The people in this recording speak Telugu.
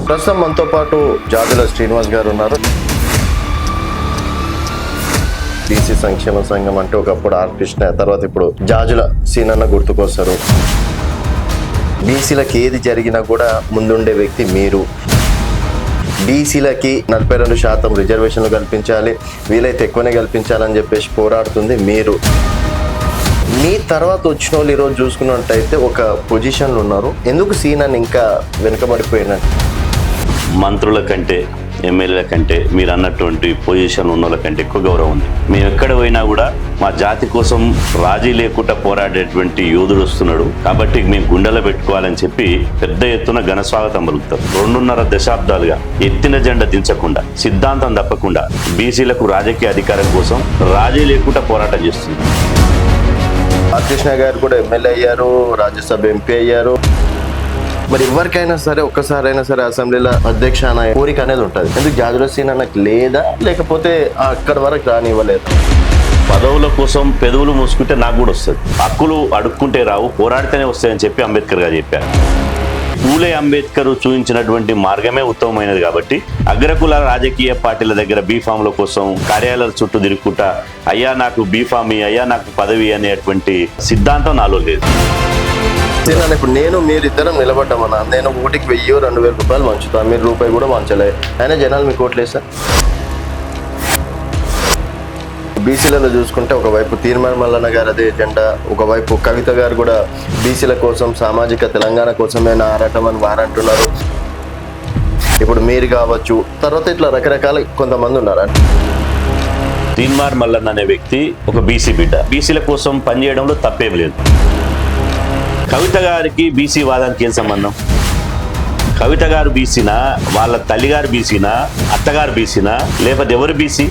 ప్రస్తుతం మనతో పాటు జాజుల శ్రీనివాస్ గారు ఉన్నారు. బీసీ సంక్షేమ సంఘం అంటే ఒకప్పుడు ఆర్టిస్ట్, తర్వాత ఇప్పుడు జాజుల సీనన్న గుర్తుకొస్తారు. బీసీలకి ఏది జరిగినా కూడా ముందుండే వ్యక్తి మీరు. బీసీలకి 42% రిజర్వేషన్లు కల్పించాలి, వీలైతే ఎక్కువనే కల్పించాలని చెప్పేసి పోరాడుతుంది మీరు. మీ తర్వాత వచ్చిన వాళ్ళు ఈరోజు చూసుకున్నట్టయితే ఒక పొజిషన్లో ఉన్నారు. ఎందుకు సీనన్న ఇంకా వెనుకబడిపోయినట్టు? మంత్రుల కంటే, ఎమ్మెల్యేల కంటే మీరు అన్నటువంటి పొజిషన్ ఉన్న వాళ్ళ కంటే ఎక్కువ గౌరవం ఉంది. మేము ఎక్కడ పోయినా కూడా మా జాతి కోసం రాజీ లేకుండా పోరాడేటువంటి యోధుడు వస్తున్నాడు కాబట్టి మేము గుండెలో పెట్టుకోవాలని చెప్పి పెద్ద ఎత్తున ఘన స్వాగతం పలుకుతారు. 2.5 దశాబ్దాలుగా ఎత్తిన జెండా దించకుండా, సిద్ధాంతం తప్పకుండా బీసీలకు రాజకీయ అధికారం కోసం రాజీ లేకుండా పోరాటం చేస్తుంది. కృష్ణ గారు కూడా ఎమ్మెల్యే అయ్యారు, రాజ్యసభ ఎంపీ అయ్యారు. మరి ఎవరికైనా సరే ఒక్కసారైనా సరే అసెంబ్లీలో అధ్యక్ష అనే కోరిక అనేది ఉంటుంది. ఎందుకు జాజుల సీనన్నకు లేదా, లేకపోతే అక్కడి వరకు రానివ్వలేదు? పదవుల కోసం పెదవులు మూసుకుంటే నాకు కూడా వస్తుంది, హక్కులు అడుక్కుంటే రావు, పోరాడితేనే వస్తాయని చెప్పి అంబేద్కర్ గారు చెప్పారు. పూలే అంబేద్కర్ చూపించినటువంటి మార్గమే ఉత్తమమైనది కాబట్టి అగ్రకుల రాజకీయ పార్టీల దగ్గర బీఫామ్ల కోసం కార్యాలయాల చుట్టూ తిరుగుకుంటా అయ్యా నాకు బీఫామ్, అయ్యా నాకు పదవి అనేటువంటి సిద్ధాంతం నాలో లేదు. ఇప్పుడు నేను మీరిద్దరం నిలబడ్డామన్నా, నేను ఓటికి 1000-2000 రూపాయలు పంచుతాను, మీరు రూపాయి కూడా పంచలే, అయినా జనాలు మీకు ఓట్లేదు సార్. బీసీలలో చూసుకుంటే ఒకవైపు తీర్మాన మల్లన్న గారు అదే ఎజెండా, ఒకవైపు కవిత గారు కూడా బీసీల కోసం, సామాజిక తెలంగాణ కోసమే నా ఆరాటం అని వారంటున్నారు. ఇప్పుడు మీరు కావచ్చు, తర్వాత ఇట్లా రకరకాల కొంతమంది ఉన్నారు. తీర్మాన మల్లన్న అనే వ్యక్తి ఒక బీసీ బిడ్డ, బీసీల కోసం పనిచేయడంలో తప్పేం లేదు. కవిత గారికి బీసీ వాదానికి ఏం సంబంధం? కవిత గారు బీసీనా, వాళ్ళ తల్లిగారు బీసీనా, అత్తగారు బీసీనా, లేకపోతే ఎవరు బీసీ?